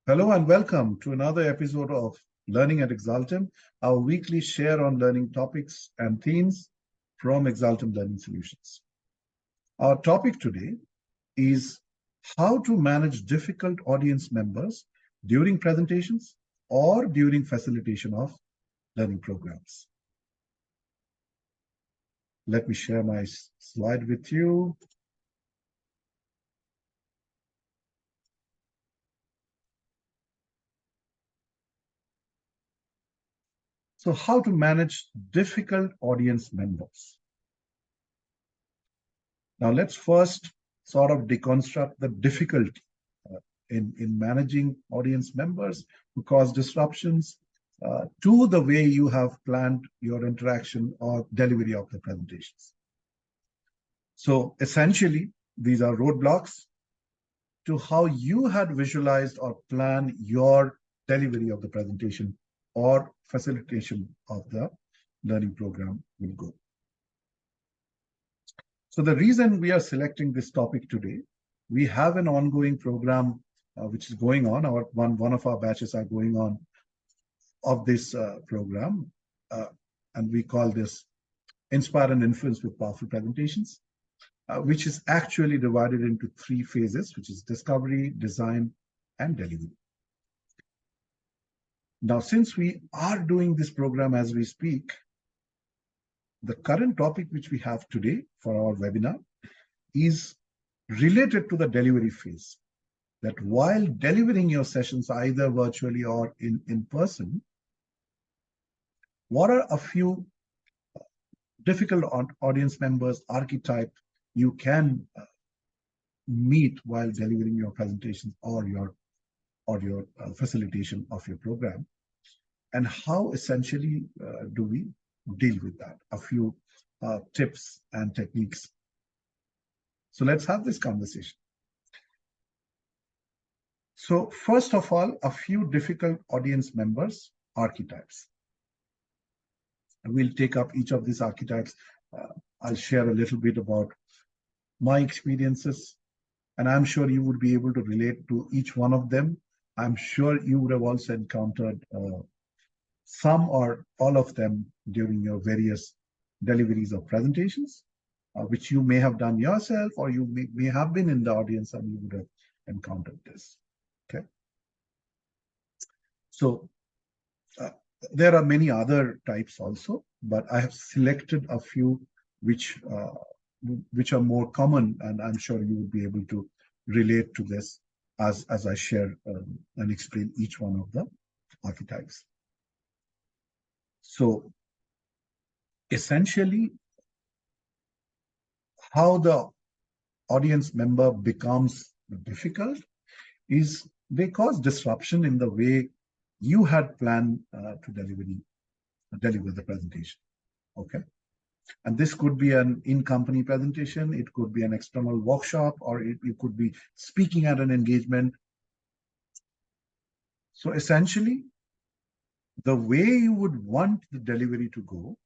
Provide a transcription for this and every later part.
Hello and welcome to another episode of Learning at Xaltem, our weekly share on learning topics and themes from Xaltem Learning Solutions. Our topic today is how to manage difficult audience members during presentations or during facilitation of learning programs. Let me share my slide with you. So how to manage difficult audience members. Now let's first sort of deconstruct the difficulty in managing audience members who cause disruptions to the way you have planned your interaction or delivery of the presentations. So essentially, these are roadblocks to how you had visualized or planned your delivery of the presentation or facilitation of the learning program will go. So the reason we are selecting this topic today, we have an ongoing program which is going on. One of our batches are going on of this program, and we call this Inspire and Influence with Powerful Presentations, which is actually divided into 3 phases, which is discovery, design, and delivery. Now, since we are doing this program as we speak, the current topic which we have today for our webinar is related to the delivery phase. That while delivering your sessions either virtually or in person, what are a few difficult audience members archetype you can meet while delivering your presentations or your facilitation of your program, and how essentially do we deal with that? A few tips and techniques. So let's have this conversation. So first of all, a few difficult audience members archetypes. We'll take up each of these archetypes. I'll share a little bit about my experiences, and I'm sure you would be able to relate to each one of them. I'm sure you would have also encountered some or all of them during your various deliveries of presentations, which you may have done yourself, or you may have been in the audience and you would have encountered this. Okay. So there are many other types also, but I have selected a few which are more common, and I'm sure you will be able to relate to this as I share and explain each one of the archetypes. So essentially, how the audience member becomes difficult is they cause disruption in the way you had planned to deliver the presentation. Okay. And this could be an in-company presentation, it could be an external workshop, or it could be speaking at an engagement. So essentially, the way you would want the delivery to go,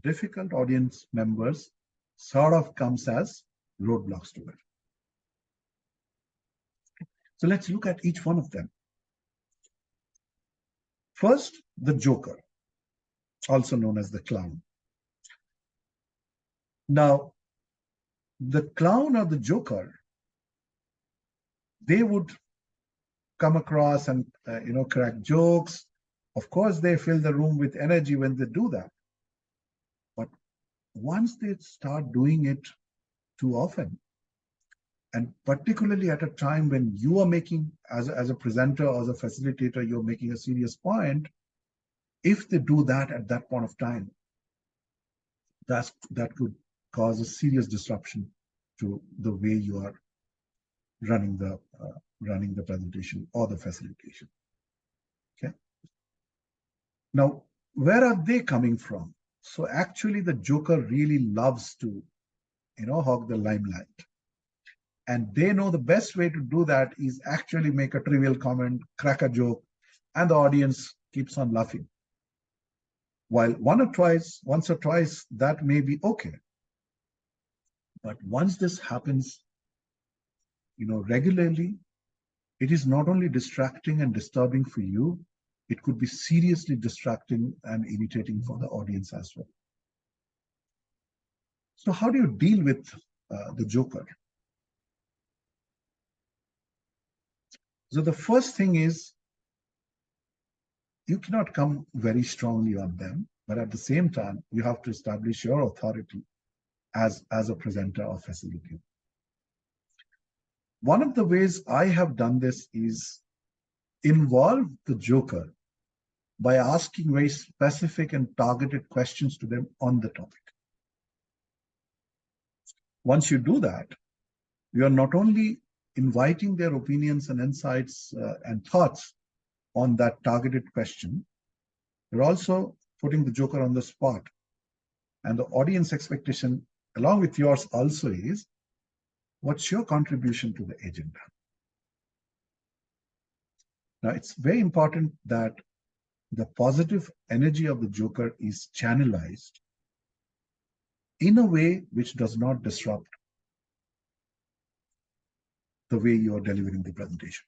difficult audience members sort of comes as roadblocks to it. So let's look at each one of them. First, the joker, also known as the clown. Now, the clown or the joker, they would come across and crack jokes. Of course, they fill the room with energy when they do that. But once they start doing it too often, and particularly at a time when you are making, as a presenter or as a facilitator, you're making a serious point, if they do that at that point of time, that could cause a serious disruption to the way you are running the presentation or the facilitation. Okay. Now, where are they coming from? So actually, the joker really loves to, hog the limelight. And they know the best way to do that is actually make a trivial comment, crack a joke, and the audience keeps on laughing. While once or twice, that may be okay. But once this happens, regularly, it is not only distracting and disturbing for you, it could be seriously distracting and irritating for the audience as well. So how do you deal with the joker? So the first thing is, you cannot come very strongly on them, but at the same time, you have to establish your authority as a presenter or facilitator. One of the ways I have done this is involve the joker by asking very specific and targeted questions to them on the topic. Once you do that, you are not only inviting their opinions and insights and thoughts on that targeted question, you're also putting the joker on the spot. And the audience expectation, along with yours also, is, what's your contribution to the agenda? Now, it's very important that the positive energy of the joker is channelized in a way which does not disrupt the way you are delivering the presentation.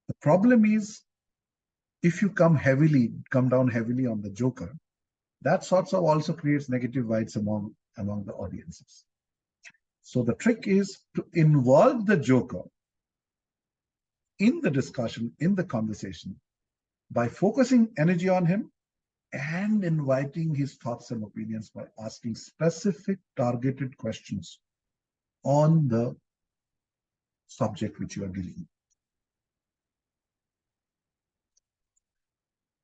The problem is, if you come down heavily on the joker, that sorts of also creates negative vibes among the audiences. So the trick is to involve the joker in the discussion, in the conversation, by focusing energy on him and inviting his thoughts and opinions by asking specific targeted questions on the subject which you are dealing with.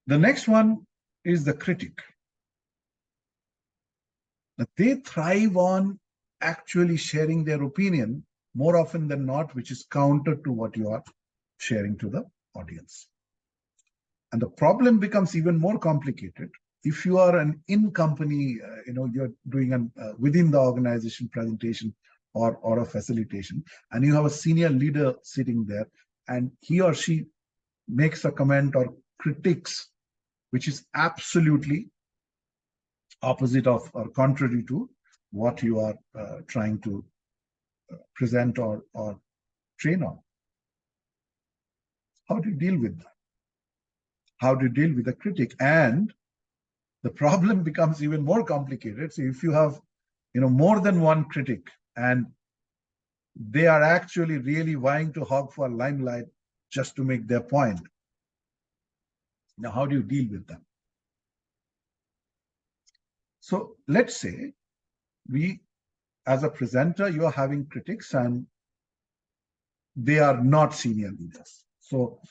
The next one is the critic. That they thrive on actually sharing their opinion more often than not, which is counter to what you are sharing to the audience. And the problem becomes even more complicated if you are an in-company, you're doing an within the organization presentation or a facilitation, and you have a senior leader sitting there, and he or she makes a comment or critiques which is absolutely opposite of or contrary to what you are trying to present or train on. How do you deal with that? How do you deal with a critic? And the problem becomes even more complicated. So if you have more than one critic and they are actually really vying to hog for limelight just to make their point, now how do you deal with them? So let's say as a presenter, you are having critics and they are not senior leaders. So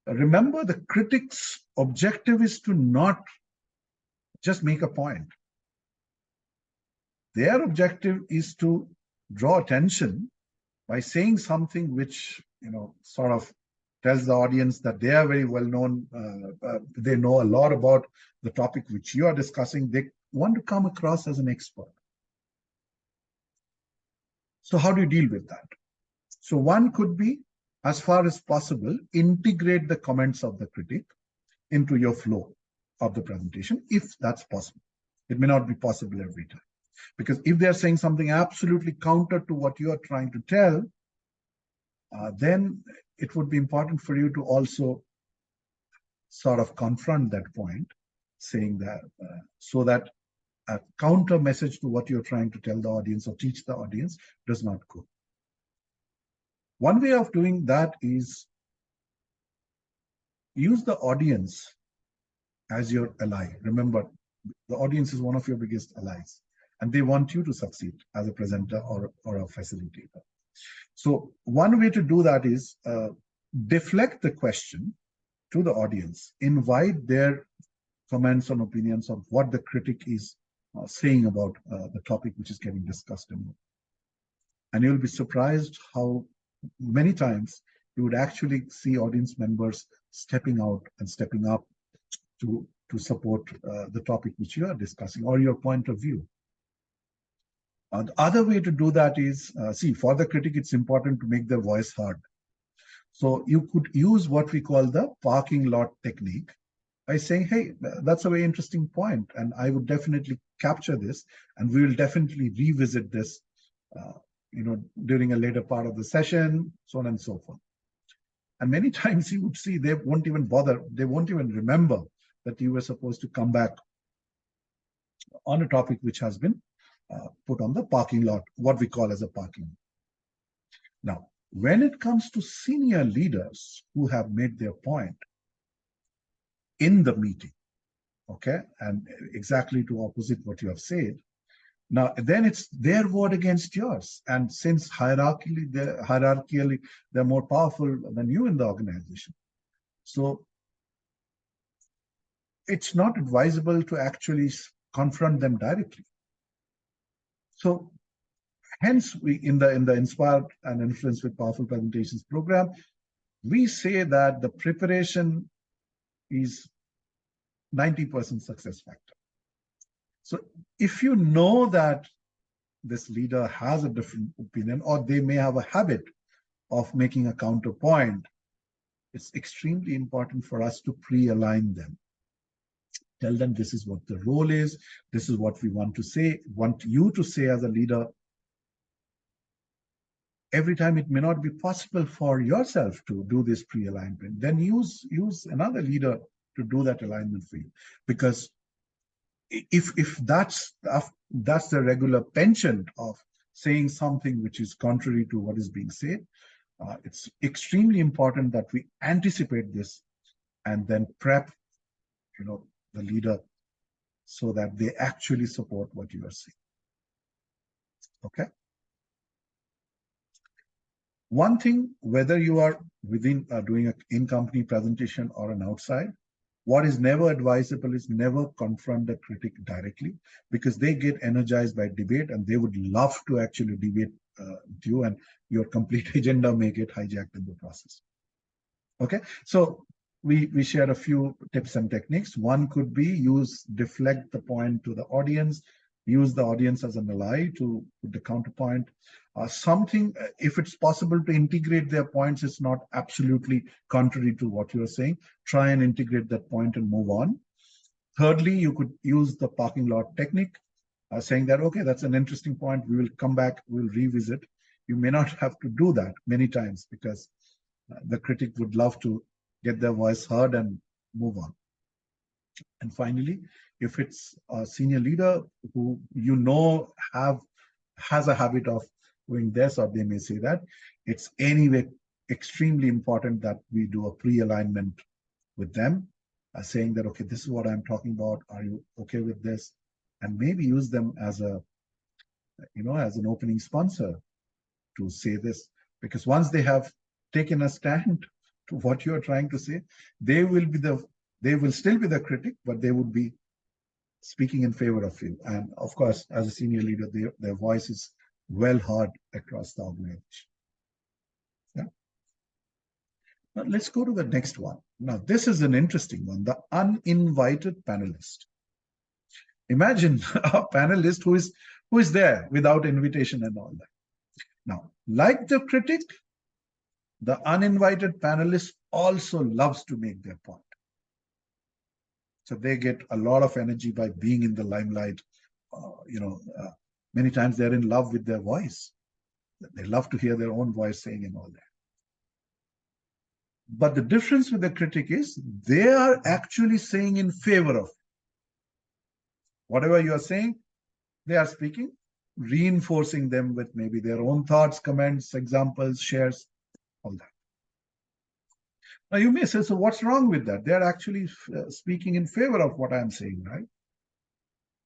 remember, the critic's objective is to not just make a point. Their objective is to draw attention by saying something which, sort of tells the audience that they are very well known, they know a lot about the topic which you are discussing. They want to come across as an expert. So how do you deal with that? So one could be, as far as possible, integrate the comments of the critic into your flow of the presentation, if that's possible. It may not be possible every time. Because if they're saying something absolutely counter to what you are trying to tell, then it would be important for you to also sort of confront that point, saying that so that a counter message to what you're trying to tell the audience or teach the audience does not go. One way of doing that is use the audience as your ally. Remember, the audience is one of your biggest allies, and they want you to succeed as a presenter or a facilitator. So one way to do that is deflect the question to the audience, invite their comments and opinions of what the critic is saying about the topic which is getting discussed. And you'll be surprised how many times you would actually see audience members stepping out and stepping up to support the topic which you are discussing or your point of view. The other way to do that is, for the critic, it's important to make their voice heard. So you could use what we call the parking lot technique by saying, hey, that's a very interesting point, and I would definitely capture this, and we will definitely revisit this during a later part of the session, so on and so forth. And many times you would see they won't even bother, they won't even remember that you were supposed to come back on a topic which has been put on the parking lot, what we call as a parking. Now, when it comes to senior leaders who have made their point in the meeting, okay, and exactly to opposite what you have said, now then it's their word against yours. And since hierarchically they're more powerful than you in the organization, so it's not advisable to actually confront them directly. So hence we in the Inspire and Influence with Powerful Presentations program, we say that the preparation is 90% success factor. So if you know that this leader has a different opinion, or they may have a habit of making a counterpoint, it's extremely important for us to pre-align them. Tell them this is what the role is, this is what we want to say, want you to say as a leader. Every time it may not be possible for yourself to do this pre-alignment, then use another leader to do that alignment for you. Because if that's the regular penchant of saying something which is contrary to what is being said, it's extremely important that we anticipate this and then prep the leader so that they actually support what you are saying. Okay. One thing, whether you are within doing an in-company presentation or an outside, what is never advisable is never confront the critic directly, because they get energized by debate and they would love to actually debate with you, and your complete agenda may get hijacked in the process. Okay, so we shared a few tips and techniques. One could be deflect the point to the audience, use the audience as an ally to put the counterpoint. Something, if it's possible to integrate their points, it's not absolutely contrary to what you're saying. Try and integrate that point and move on. Thirdly, you could use the parking lot technique, saying that, okay, that's an interesting point. We will come back, we'll revisit. You may not have to do that many times because the critic would love to get their voice heard and move on. And finally, if it's a senior leader who has a habit of doing this, or they may say that, it's anyway extremely important that we do a pre-alignment with them, saying that, okay, this is what I'm talking about. Are you okay with this? And maybe use them as an opening sponsor to say this, because once they have taken a stand to what you are trying to say, they will still be the critic, but they would be speaking in favor of you. And of course, as a senior leader, their voice is well heard across the organization. Yeah. Now let's go to the next one. Now this is an interesting one, the uninvited panelist. Imagine a panelist who is there without invitation and all that. Now, like the critic, the uninvited panelist also loves to make their point. So they get a lot of energy by being in the limelight. Many times they're in love with their voice. They love to hear their own voice saying and all that. But the difference with the critic is they are actually saying in favor of whatever you are saying. They are speaking, reinforcing them with maybe their own thoughts, comments, examples, shares, all that. Now you may say, so what's wrong with that? They're actually speaking in favor of what I'm saying, right?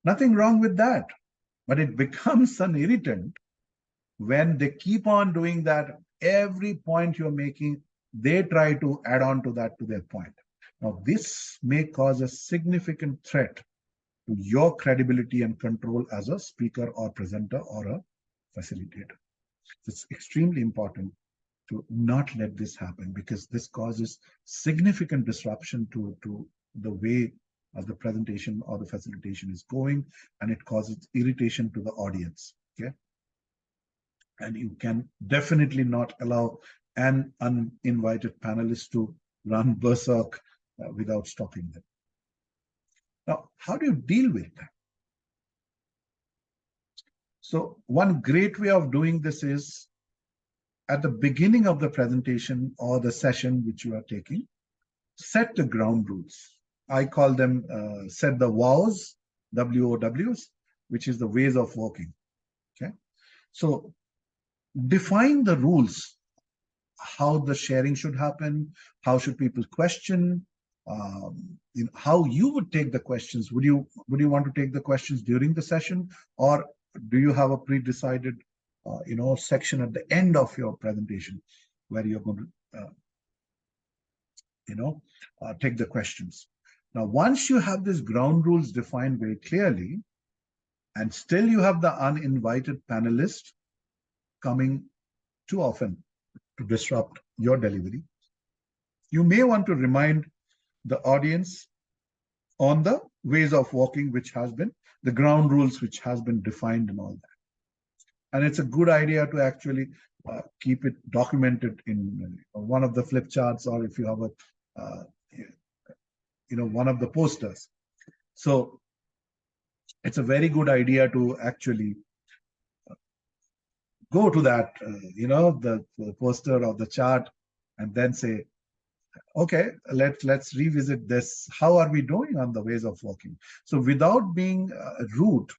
Nothing wrong with that. But it becomes an irritant when they keep on doing that. Every point you're making, they try to add on to that, to their point. Now, this may cause a significant threat to your credibility and control as a speaker or presenter or a facilitator. It's extremely important to not let this happen, because this causes significant disruption to the way the presentation or the facilitation is going, and it causes irritation to the audience. Okay, and you can definitely not allow an uninvited panelist to run berserk without stopping them. Now, how do you deal with that? So one great way of doing this is at the beginning of the presentation or the session which you are taking, set the ground rules. I call them set the WOWs, WOWs, which is the ways of working. Okay. So define the rules, how the sharing should happen, how should people question, how you would take the questions. Would you want to take the questions during the session, or do you have a pre-decided section at the end of your presentation where you're going to take the questions? Now, once you have these ground rules defined very clearly, and still you have the uninvited panelist coming too often to disrupt your delivery, you may want to remind the audience on the ways of working, which has been the ground rules, which has been defined and all that. And it's a good idea to actually keep it documented in one of the flip charts, or if you have a one of the posters. So it's a very good idea to actually go to that the poster or the chart, and then say, okay, let's revisit this. How are we doing on the ways of working? So without being rude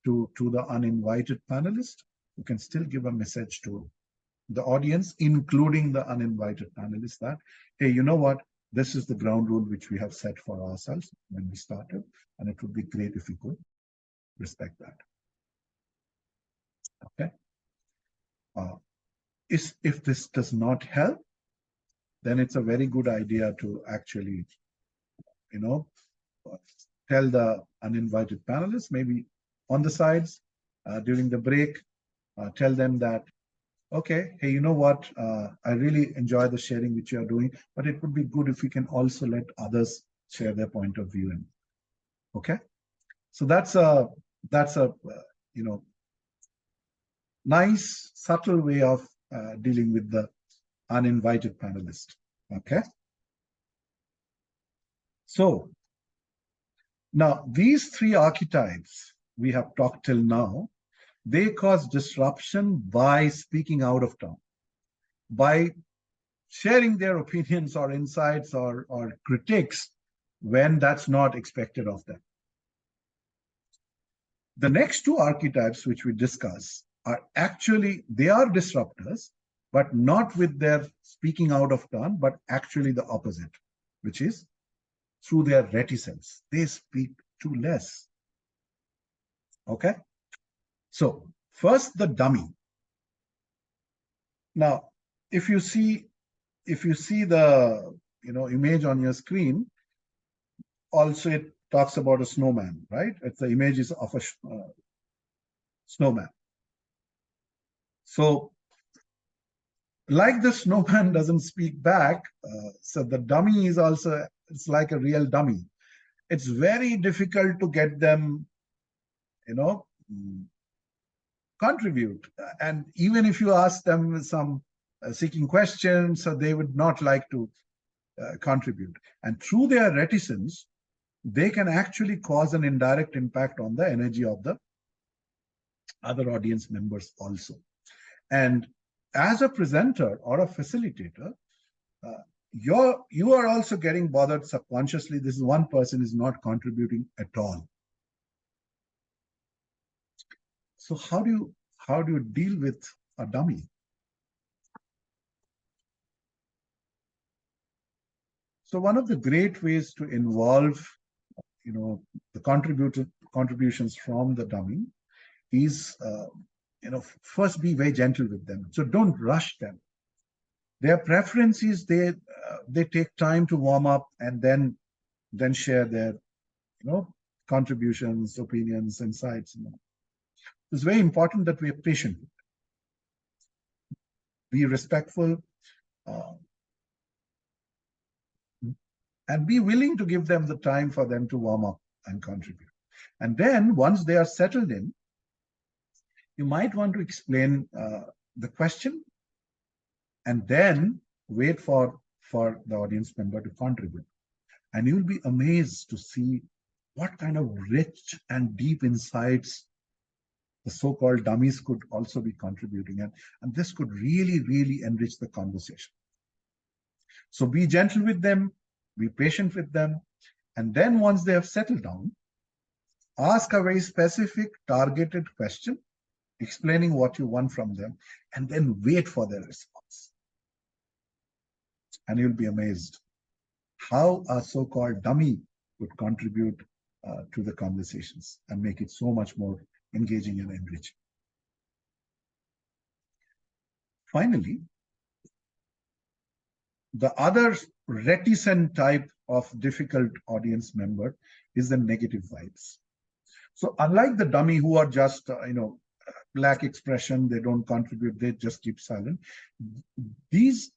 to the uninvited panelist, you can still give a message to the audience, including the uninvited panelists, that, hey, you know what? This is the ground rule which we have set for ourselves when we started, and it would be great if we could respect that. Okay. If this does not help, then it's a very good idea to actually, tell the uninvited panelists, maybe on the sides during the break, tell them that, okay, hey, you know what? I really enjoy the sharing which you are doing, but it would be good if we can also let others share their point of view. And okay, so that's a nice subtle way of dealing with the uninvited panelist. Okay, so now these three archetypes we have talked till now, they cause disruption by speaking out of turn, by sharing their opinions or insights or critiques when that's not expected of them. The next two archetypes which we discuss are actually, they are disruptors, but not with their speaking out of turn, but actually the opposite, which is through their reticence. They speak too less. Okay? So first, the dummy. Now, if you see the image on your screen, also it talks about a snowman, right? It's the images of a snowman. So like the snowman doesn't speak back, so the dummy is also, it's like a real dummy. It's very difficult to get them, contribute. And even if you ask them some seeking questions, so they would not like to contribute. And through their reticence, they can actually cause an indirect impact on the energy of the other audience members also. And as a presenter or a facilitator, you are also getting bothered subconsciously. This is one person is not contributing at all. So how do you deal with a dummy? So one of the great ways to involve, the contributions from the dummy is, first be very gentle with them. So don't rush them. Their preference is they take time to warm up and then share their, contributions, opinions, insights. It's very important that we are patient, be respectful, and be willing to give them the time for them to warm up and contribute. And then once they are settled in, you might want to explain the question and then wait for the audience member to contribute. And you'll be amazed to see what kind of rich and deep insights the so-called dummies could also be contributing, and this could really, really enrich the conversation. So be gentle with them, be patient with them, and then once they have settled down, ask a very specific, targeted question, explaining what you want from them, and then wait for their response. And you'll be amazed how a so-called dummy would contribute to the conversations and make it so much more engaging and enriching. Finally, the other reticent type of difficult audience member is the negative vibes. So unlike the dummy who are just, black expression, they don't contribute, they just keep silent. This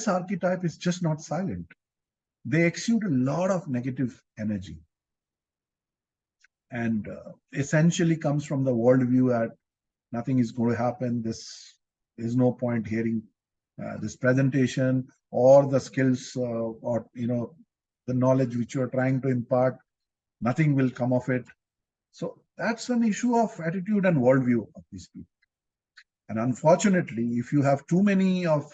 archetype is just not silent. They exude a lot of negative energy, and essentially comes from the worldview that nothing is going to happen. There's no point hearing this presentation, or the skills or the knowledge which you are trying to impart. Nothing will come of it. So that's an issue of attitude and worldview of these people. And unfortunately, if you have too many of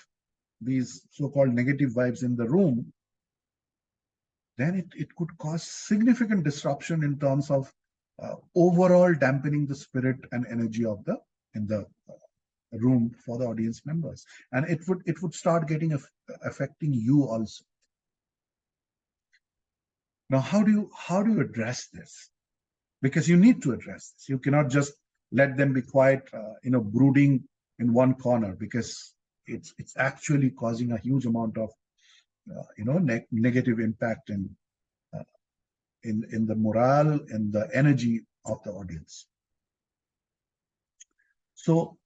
these so-called negative vibes in the room, then it could cause significant disruption in terms of overall dampening the spirit and energy of the room for the audience members, and it would start affecting you also. Now, how do you address this? Because you need to address this. You cannot just let them be quiet, brooding in one corner, because it's actually causing a huge amount of negative impact in the morale and the energy of the audience. So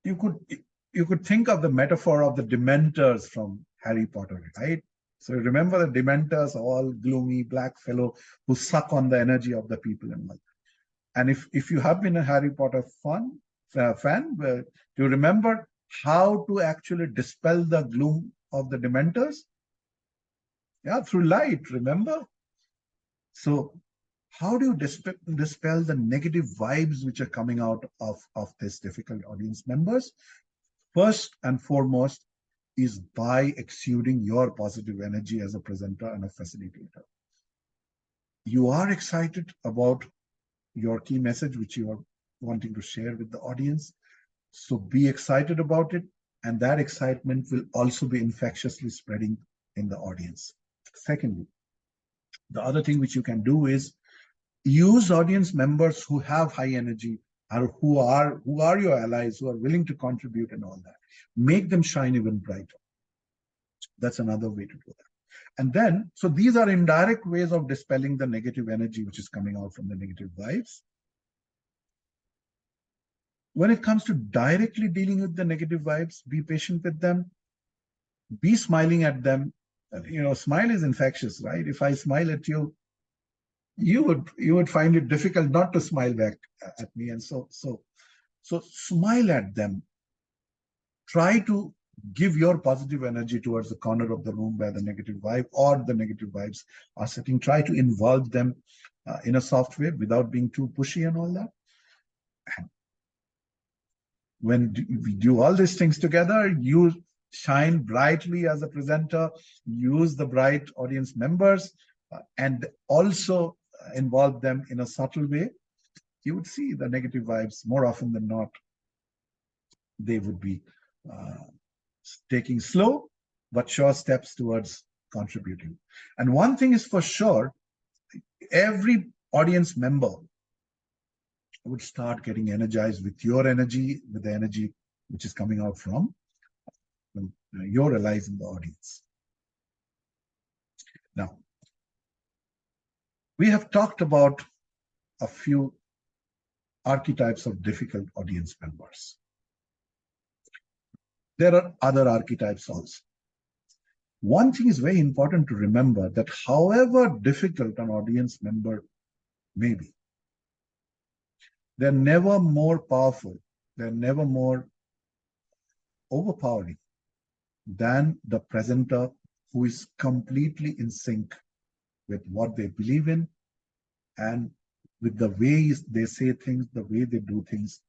you could think of the metaphor of the Dementors from Harry Potter, right? So remember the Dementors, all gloomy black fellow who suck on the energy of the people and all. And if you have been a Harry Potter fan, do you remember how to actually dispel the gloom of the Dementors? Yeah, through light, remember? So how do you dispel the negative vibes which are coming out of this difficult audience members? First and foremost is by exuding your positive energy as a presenter and a facilitator. You are excited about your key message which you are wanting to share with the audience. So be excited about it, and that excitement will also be infectiously spreading in the audience. Secondly, the other thing which you can do is use audience members who have high energy, or who are your allies, who are willing to contribute and all that. Make them shine even brighter. That's another way to do that. And then, so these are indirect ways of dispelling the negative energy which is coming out from the negative vibes. When it comes to directly dealing with the negative vibes, be patient with them, be smiling at them. Smile is infectious, right? If I smile at you, you would find it difficult not to smile back at me. And so smile at them. Try to give your positive energy towards the corner of the room where the negative vibe or the negative vibes are sitting. Try to involve them in a soft way without being too pushy and all that. And when we do all these things together, you shine brightly as a presenter, use the bright audience members, and also involve them in a subtle way, you would see the negative vibes more often than not. They would be taking slow but sure steps towards contributing. And one thing is for sure, every audience member would start getting energized with your energy, with the energy which is coming out from your allies in the audience. Now, we have talked about a few archetypes of difficult audience members. There are other archetypes also. One thing is very important to remember, that however difficult an audience member may be, they're never more powerful, they're never more overpowering than the presenter who is completely in sync with what they believe in and with the way they say things, the way they do things,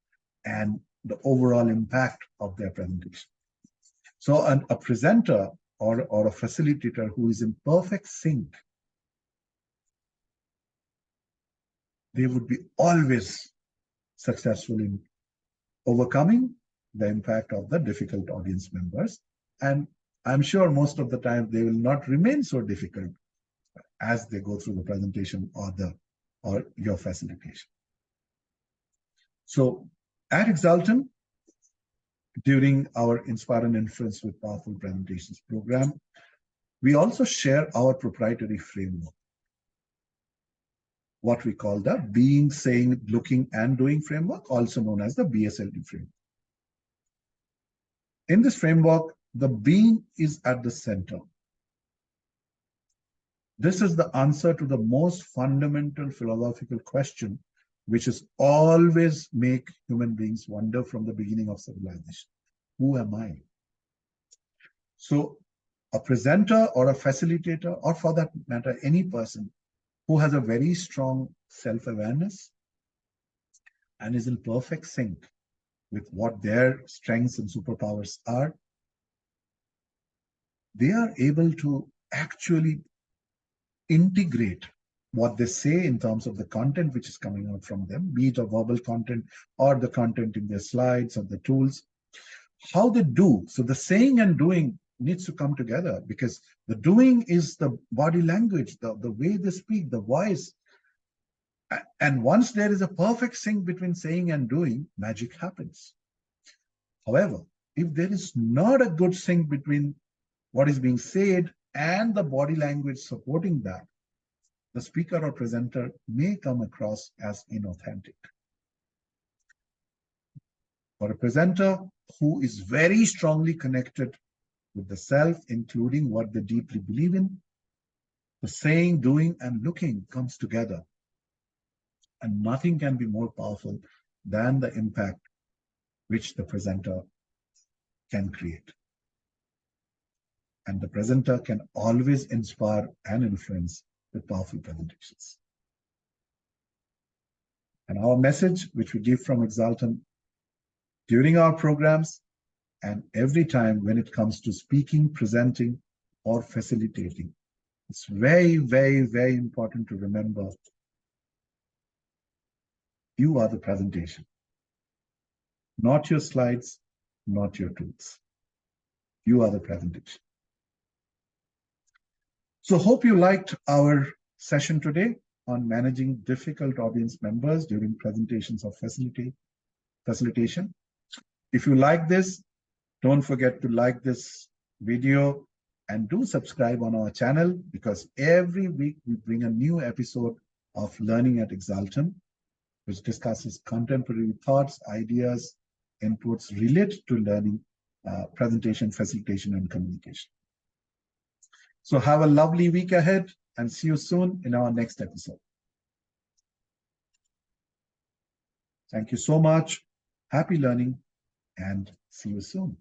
and the overall impact of their presentation. So a presenter or a facilitator who is in perfect sync, they would be always successful in overcoming the impact of the difficult audience members. And I'm sure most of the time they will not remain so difficult as they go through the presentation or your facilitation. So at Xaltem, during our Inspire and Influence with Powerful Presentations program, we also share our proprietary framework, what we call the Being, Saying, Looking, and Doing framework, also known as the BSLT framework. In this framework, the being is at the center. This is the answer to the most fundamental philosophical question, which is always make human beings wonder from the beginning of civilization. Who am I? So a presenter or a facilitator, or for that matter, any person who has a very strong self-awareness and is in perfect sync with what their strengths and superpowers are, they are able to actually integrate what they say in terms of the content which is coming out from them, be it a verbal content or the content in their slides or the tools, how they do. So the saying and doing needs to come together, because the doing is the body language, the way they speak, the voice. And once there is a perfect sync between saying and doing, magic happens. However, if there is not a good sync between what is being said and the body language supporting that, the speaker or presenter may come across as inauthentic. For a presenter who is very strongly connected with the self, including what they deeply believe in, the saying, doing, and looking comes together. And nothing can be more powerful than the impact which the presenter can create. And the presenter can always inspire and influence with powerful presentations. And our message, which we give from Xaltem during our programs and every time when it comes to speaking, presenting, or facilitating, it's very, very, very important to remember you are the presentation, not your slides, not your tools. You are the presentation. So hope you liked our session today on managing difficult audience members during presentations of facilitation. If you like this, don't forget to like this video and do subscribe on our channel, because every week we bring a new episode of Learning at Xaltem, which discusses contemporary thoughts, ideas, inputs related to learning, presentation, facilitation, and communication. So have a lovely week ahead and see you soon in our next episode. Thank you so much. Happy learning and see you soon.